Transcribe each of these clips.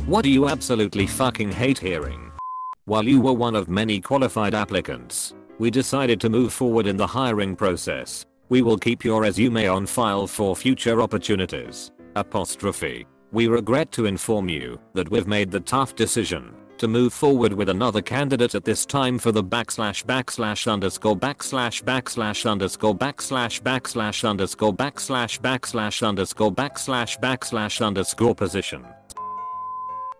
What do you absolutely fucking hate hearing? While you were one of many qualified applicants, we decided to move forward in the hiring process. We will keep your resume on file for future opportunities. We regret to inform you that we've made the tough decision to move forward with another candidate at this time for the // position.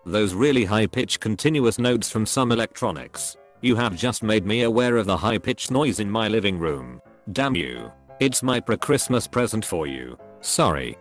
Those really high-pitched continuous notes from some electronics. You have just made me aware of the high-pitched noise in my living room. Damn you. It's my pre-Christmas present for you. Sorry.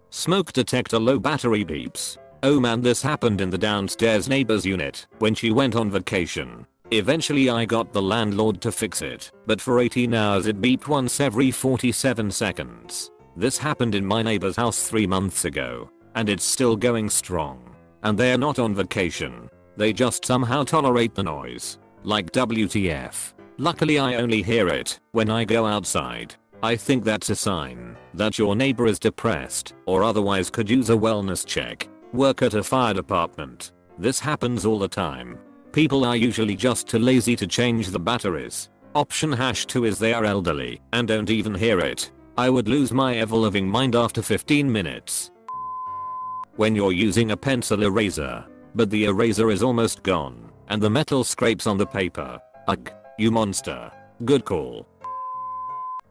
Smoke detector low battery beeps. Oh man, this happened in the downstairs neighbor's unit when she went on vacation. Eventually I got the landlord to fix it, but for 18 hours it beeped once every 47 seconds. This happened in my neighbor's house 3 months ago, and it's still going strong. And they're not on vacation. They just somehow tolerate the noise. Like WTF. Luckily I only hear it when I go outside. I think that's a sign that your neighbor is depressed or otherwise could use a wellness check. Work at a fire department. This happens all the time. People are usually just too lazy to change the batteries. Option #2 is they are elderly and don't even hear it. I would lose my ever-loving mind after 15 minutes. When you're using a pencil eraser, but the eraser is almost gone, and the metal scrapes on the paper. Ugh, you monster. Good call.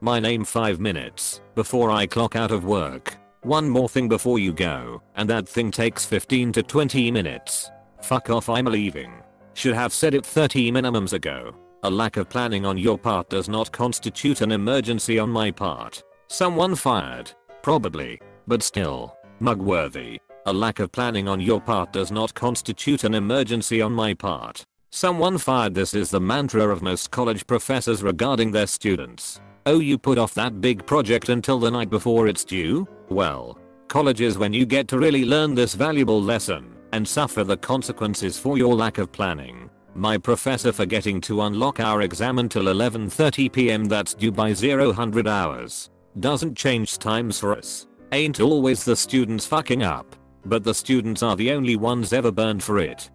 My name 5 minutes before I clock out of work. One more thing before you go, and that thing takes 15 to 20 minutes. Fuck off, I'm leaving. Should have said it 30 minimums ago. A lack of planning on your part does not constitute an emergency on my part. Someone fired. Probably. But still. Mugworthy. A lack of planning on your part does not constitute an emergency on my part. Someone fired. This is the mantra of most college professors regarding their students. Oh, you put off that big project until the night before it's due? Well, college is when you get to really learn this valuable lesson and suffer the consequences for your lack of planning. My professor forgetting to unlock our exam until 11:30 PM that's due by 0 hours. Doesn't change times for us. Ain't always the students fucking up. But the students are the only ones ever burned for it.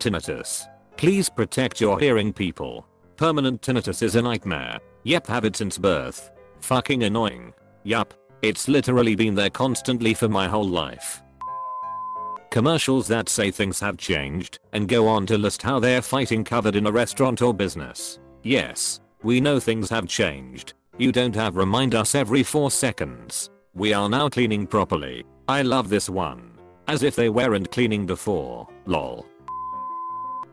Tinnitus. Please protect your hearing, people. Permanent tinnitus is a nightmare. Yep, have it since birth. Fucking annoying. Yup. It's literally been there constantly for my whole life. Commercials that say things have changed and go on to list how they're fighting covered in a restaurant or business. Yes, we know things have changed. You don't have remind us every 4 seconds. We are now cleaning properly. I love this one. As if they weren't cleaning before, lol.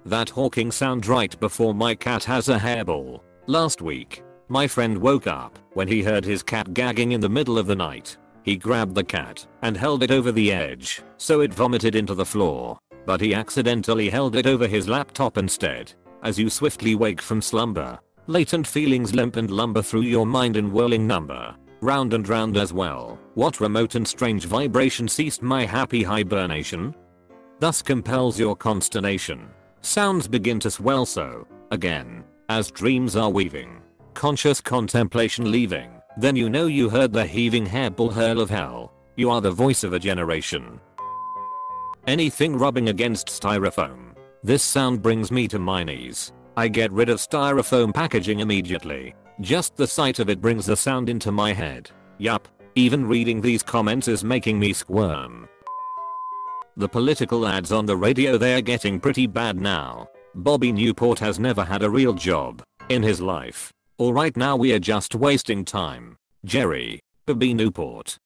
That hawking sound right before my cat has a hairball. Last week, my friend woke up when he heard his cat gagging in the middle of the night. He grabbed the cat and held it over the edge so it vomited into the floor, but he accidentally held it over his laptop instead. As you swiftly wake from slumber, latent feelings limp and lumber through your mind in whirling number. Round and round as well. What remote and strange vibration ceased my happy hibernation? Thus compels your consternation. Sounds begin to swell so, again, as dreams are weaving. Conscious contemplation leaving, then you know you heard the heaving hairball hurl of hell. You are the voice of a generation. Anything rubbing against styrofoam. This sound brings me to my knees. I get rid of styrofoam packaging immediately. Just the sight of it brings the sound into my head. Yup, even reading these comments is making me squirm. The political ads on the radio, they're getting pretty bad now. Bobby Newport has never had a real job in his life. Or right now we are just wasting time. Jerry, Bobby Newport.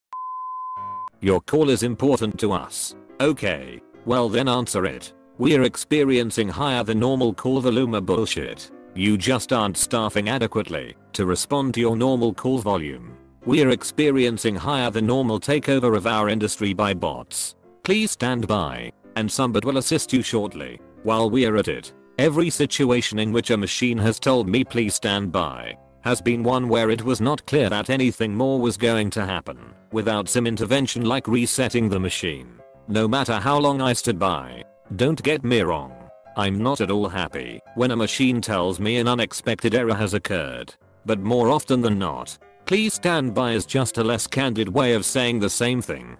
Your call is important to us. Okay, well then answer it. We are experiencing higher than normal call volume bullshit. You just aren't staffing adequately to respond to your normal call volume. We are experiencing higher than normal takeover of our industry by bots. Please stand by, and somebody will assist you shortly. While we are at it, every situation in which a machine has told me please stand by has been one where it was not clear that anything more was going to happen without some intervention like resetting the machine. No matter how long I stood by, don't get me wrong. I'm not at all happy when a machine tells me an unexpected error has occurred. But more often than not, please stand by is just a less candid way of saying the same thing.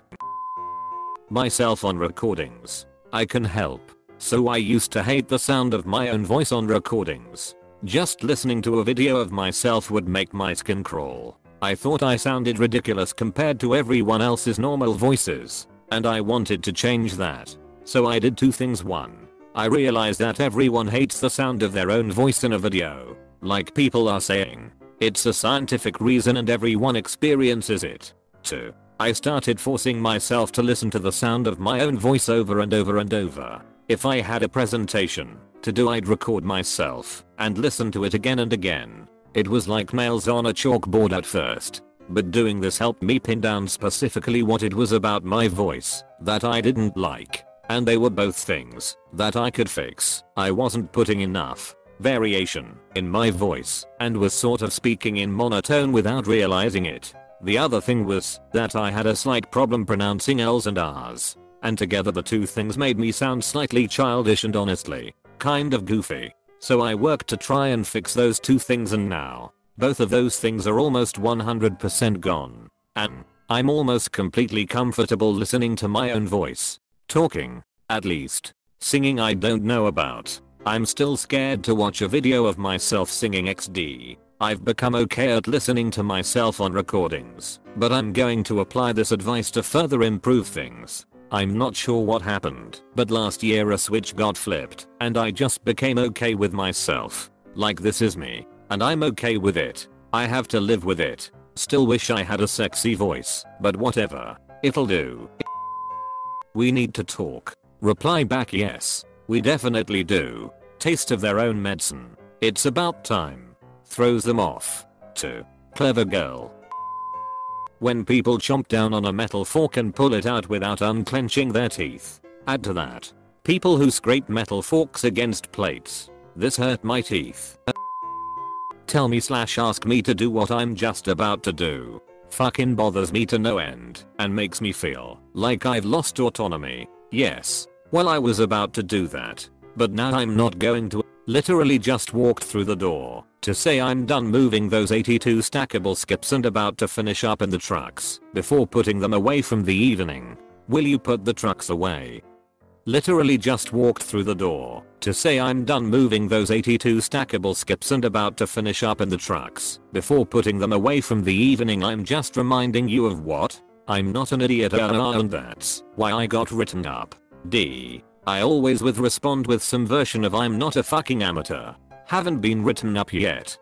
myself on recordings. I can help. So I used to hate the sound of my own voice on recordings. Just listening to a video of myself would make my skin crawl. I thought I sounded ridiculous compared to everyone else's normal voices, and I wanted to change that. So I did two things. One, I realized that everyone hates the sound of their own voice in a video. Like people are saying, it's a scientific reason and everyone experiences it. 2. I started forcing myself to listen to the sound of my own voice over and over and over. If I had a presentation to do, I'd record myself and listen to it again and again. It was like nails on a chalkboard at first, but doing this helped me pin down specifically what it was about my voice that I didn't like, and they were both things that I could fix. I wasn't putting enough variation in my voice and was sort of speaking in monotone without realizing it. The other thing was that I had a slight problem pronouncing L's and R's, and together the two things made me sound slightly childish and honestly kind of goofy. So I worked to try and fix those two things, and now both of those things are almost 100% gone, and I'm almost completely comfortable listening to my own voice. Talking, at least. Singing I don't know about. I'm still scared to watch a video of myself singing XD. I've become okay at listening to myself on recordings, but I'm going to apply this advice to further improve things. I'm not sure what happened, but last year a switch got flipped and I just became okay with myself. Like, this is me, and I'm okay with it. I have to live with it. Still wish I had a sexy voice, but whatever. It'll do. We need to talk. Reply back, yes, we definitely do. Taste of their own medicine. It's about time. Throws them off. 2. Clever girl. When people chomp down on a metal fork and pull it out without unclenching their teeth. Add to that, people who scrape metal forks against plates. This hurt my teeth. Tell me / ask me to do what I'm just about to do. Fucking bothers me to no end and makes me feel like I've lost autonomy. Yes, well, I was about to do that, but now I'm not going to. Literally just walked through the door to say I'm done moving those 82 stackable skips and about to finish up in the trucks before putting them away from the evening. Will you put the trucks away? Literally just walked through the door to say I'm done moving those 82 stackable skips and about to finish up in the trucks before putting them away from the evening. I'm just reminding you of what? I'm not an idiot, and that's why I got written up. D. I always respond with some version of I'm not a fucking amateur. Haven't been written up yet.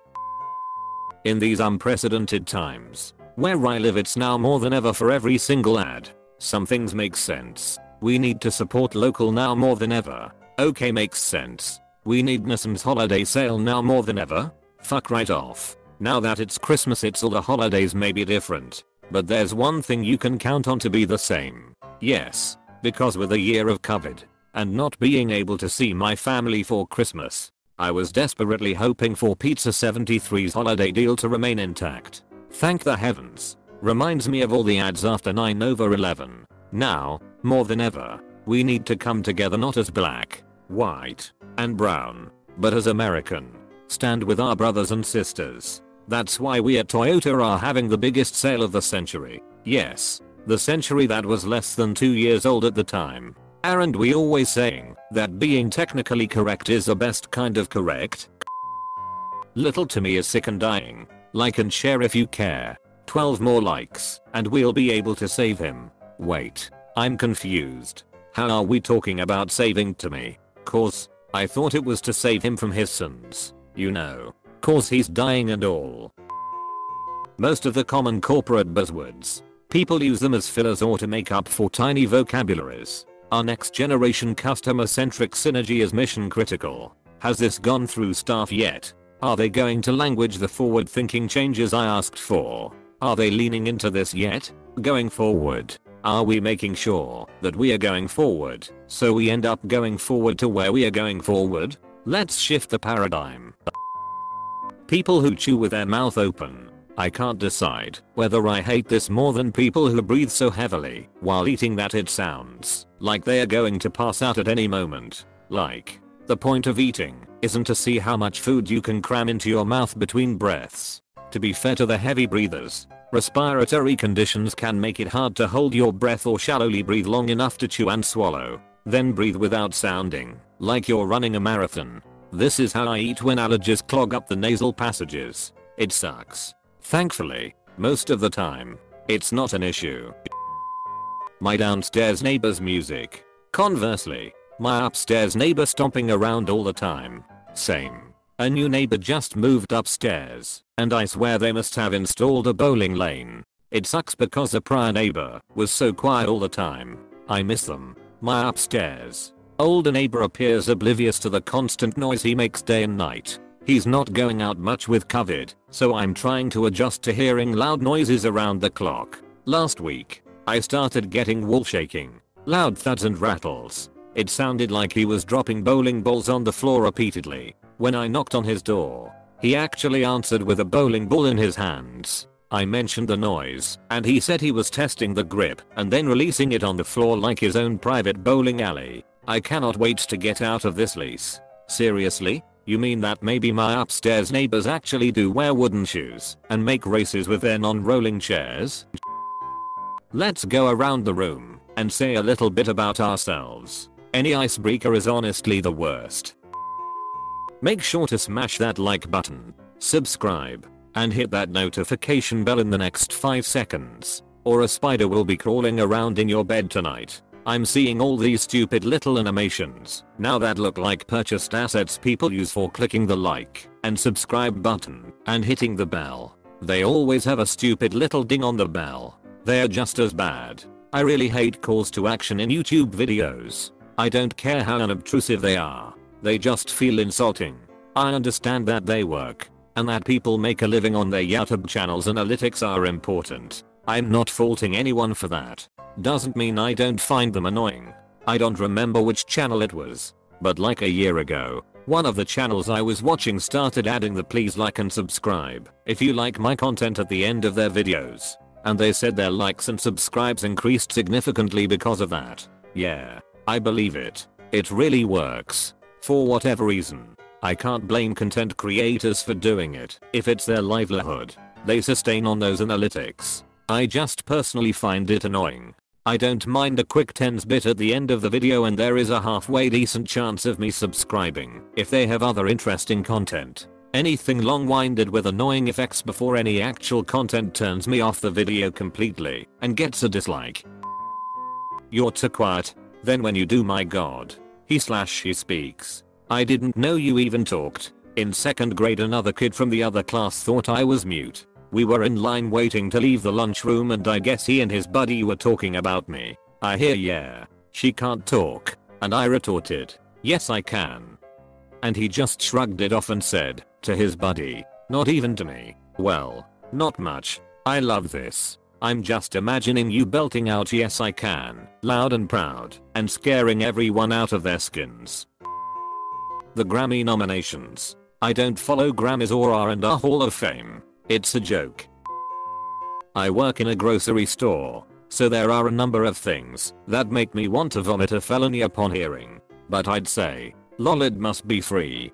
In these unprecedented times where I live, it's now more than ever for every single ad. Some things make sense. We need to support local now more than ever. Okay, makes sense. We need Nissan's holiday sale now more than ever. Fuck right off. Now that it's Christmas, it's all the holidays may be different, but there's one thing you can count on to be the same. Yes, because with a year of COVID and not being able to see my family for Christmas, I was desperately hoping for Pizza 73's holiday deal to remain intact. Thank the heavens. Reminds me of all the ads after 9/11. Now, more than ever, we need to come together not as black, white, and brown, but as American. Stand with our brothers and sisters. That's why we at Toyota are having the biggest sale of the century. Yes, the century that was less than 2 years old at the time. Aren't we always saying that being technically correct is the best kind of correct? Little Timmy is sick and dying. Like and share if you care. 12 more likes and we'll be able to save him. Wait, I'm confused. How are we talking about saving Timmy? Cause I thought it was to save him from his sins. You know, cause he's dying and all. Most of the common corporate buzzwords, people use them as fillers or to make up for tiny vocabularies. Our next generation customer-centric synergy is mission critical. Has this gone through staff yet? Are they going to language the forward-thinking changes I asked for? Are they leaning into this yet? Going forward, are we making sure that we are going forward so we end up going forward to where we are going forward? Let's shift the paradigm. People who chew with their mouth open. I can't decide whether I hate this more than people who breathe so heavily while eating that it sounds like they are going to pass out at any moment. Like, the point of eating isn't to see how much food you can cram into your mouth between breaths. To be fair to the heavy breathers, Respiratory conditions can make it hard to hold your breath or shallowly breathe long enough to chew and swallow. Then breathe without sounding like you're running a marathon. This is how I eat when allergies clog up the nasal passages. It sucks. Thankfully, most of the time, it's not an issue. My downstairs neighbor's music. Conversely, my upstairs neighbor stomping around all the time. Same. A new neighbor just moved upstairs, and I swear they must have installed a bowling lane. It sucks because the prior neighbor was so quiet all the time. I miss them. My upstairs older neighbor appears oblivious to the constant noise he makes day and night. He's not going out much with COVID, so I'm trying to adjust to hearing loud noises around the clock. Last week, I started getting wall shaking, loud thuds and rattles. It sounded like he was dropping bowling balls on the floor repeatedly. When I knocked on his door, he actually answered with a bowling ball in his hands. I mentioned the noise, and he said he was testing the grip and then releasing it on the floor like his own private bowling alley. I cannot wait to get out of this lease. Seriously? You mean that maybe my upstairs neighbors actually do wear wooden shoes and make races with their non-rolling chairs? Let's go around the room and say a little bit about ourselves. Any icebreaker is honestly the worst. Make sure to smash that like button, subscribe, and hit that notification bell in the next 5 seconds, or a spider will be crawling around in your bed tonight. I'm seeing all these stupid little animations now that look like purchased assets people use for clicking the like and subscribe button and hitting the bell. They always have a stupid little ding on the bell. They're just as bad. I really hate calls to action in YouTube videos. I don't care how unobtrusive they are. They just feel insulting. I understand that they work and that people make a living on their YouTube channels. Analytics are important. I'm not faulting anyone for that. Doesn't mean I don't find them annoying. I don't remember which channel it was, but like a year ago, one of the channels I was watching started adding the please like and subscribe if you like my content at the end of their videos. And they said their likes and subscribes increased significantly because of that. Yeah, I believe it. It really works. For whatever reason, I can't blame content creators for doing it. If it's their livelihood, they sustain on those analytics. I just personally find it annoying. I don't mind a quick 10s bit at the end of the video and there is a halfway decent chance of me subscribing if they have other interesting content. Anything long-winded with annoying effects before any actual content turns me off the video completely and gets a dislike. You're too quiet. Then when you do, my god. He/she speaks. I didn't know you even talked. In 2nd grade another kid from the other class thought I was mute. We were in line waiting to leave the lunchroom and I guess he and his buddy were talking about me. I hear yeah, she can't talk. And I retorted, yes I can. And he just shrugged it off and said, to his buddy, not even to me. Well, not much. I love this. I'm just imagining you belting out yes I can, loud and proud, and scaring everyone out of their skins. The Grammy nominations. I don't follow Grammys or R&R Hall of Fame. It's a joke. I work in a grocery store, so there are a number of things that make me want to vomit a felony upon hearing. But I'd say, lol it must be free.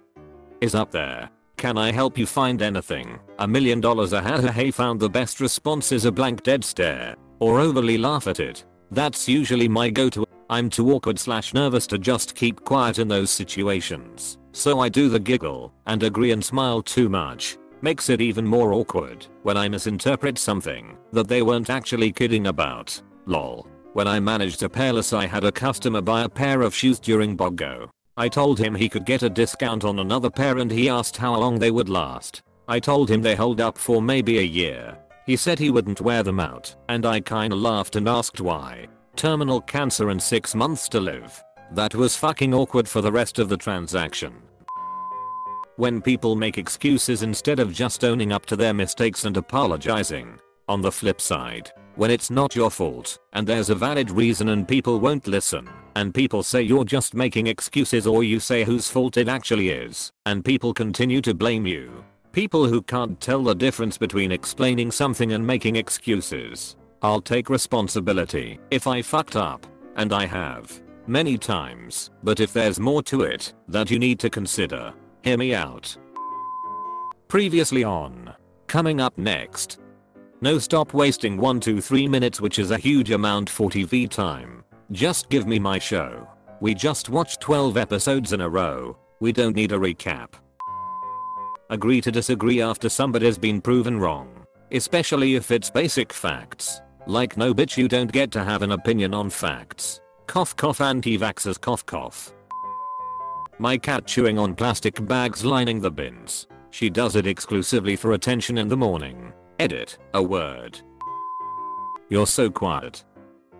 Is up there. Can I help you find anything? $1 million a hey found. The best response is a blank dead stare, or overly laugh at it. That's usually my go-to. I'm too awkward/nervous to just keep quiet in those situations, so I do the giggle and agree and smile too much. Makes it even more awkward when I misinterpret something that they weren't actually kidding about. Lol. When I managed a pairless, I had a customer buy a pair of shoes during BOGO. I told him he could get a discount on another pair and he asked how long they would last. I told him they hold up for maybe a year. He said he wouldn't wear them out and I kinda laughed and asked why. Terminal cancer and 6 months to live. That was fucking awkward for the rest of the transaction. When people make excuses instead of just owning up to their mistakes and apologizing. On the flip side, when it's not your fault and there's a valid reason and people won't listen, and people say you're just making excuses, or you say whose fault it actually is, and people continue to blame you. People who can't tell the difference between explaining something and making excuses. I'll take responsibility if I fucked up, and I have, many times, but if there's more to it that you need to consider, hear me out. Previously on. Coming up next. No, stop wasting 1 to 3 minutes, which is a huge amount for TV time. Just give me my show. We just watched 12 episodes in a row. We don't need a recap. Agree to disagree after somebody's been proven wrong. Especially if it's basic facts. Like, no bitch, you don't get to have an opinion on facts. Cough cough, anti-vaxxers cough cough. My cat chewing on plastic bags lining the bins. She does it exclusively for attention in the morning. Edit, a word. You're so quiet.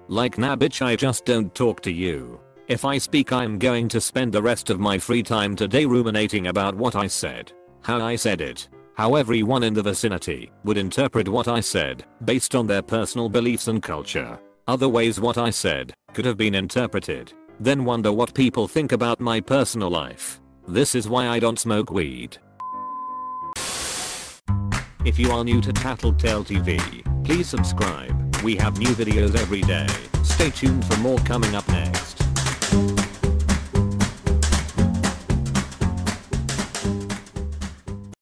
Like, nah bitch, I just don't talk to you. If I speak, I'm going to spend the rest of my free time today ruminating about what I said, how I said it, how everyone in the vicinity would interpret what I said based on their personal beliefs and culture. Other ways what I said could have been interpreted. Then wonder what people think about my personal life. This is why I don't smoke weed. If you are new to Tattletale TV, please subscribe. We have new videos every day. Stay tuned for more coming up next.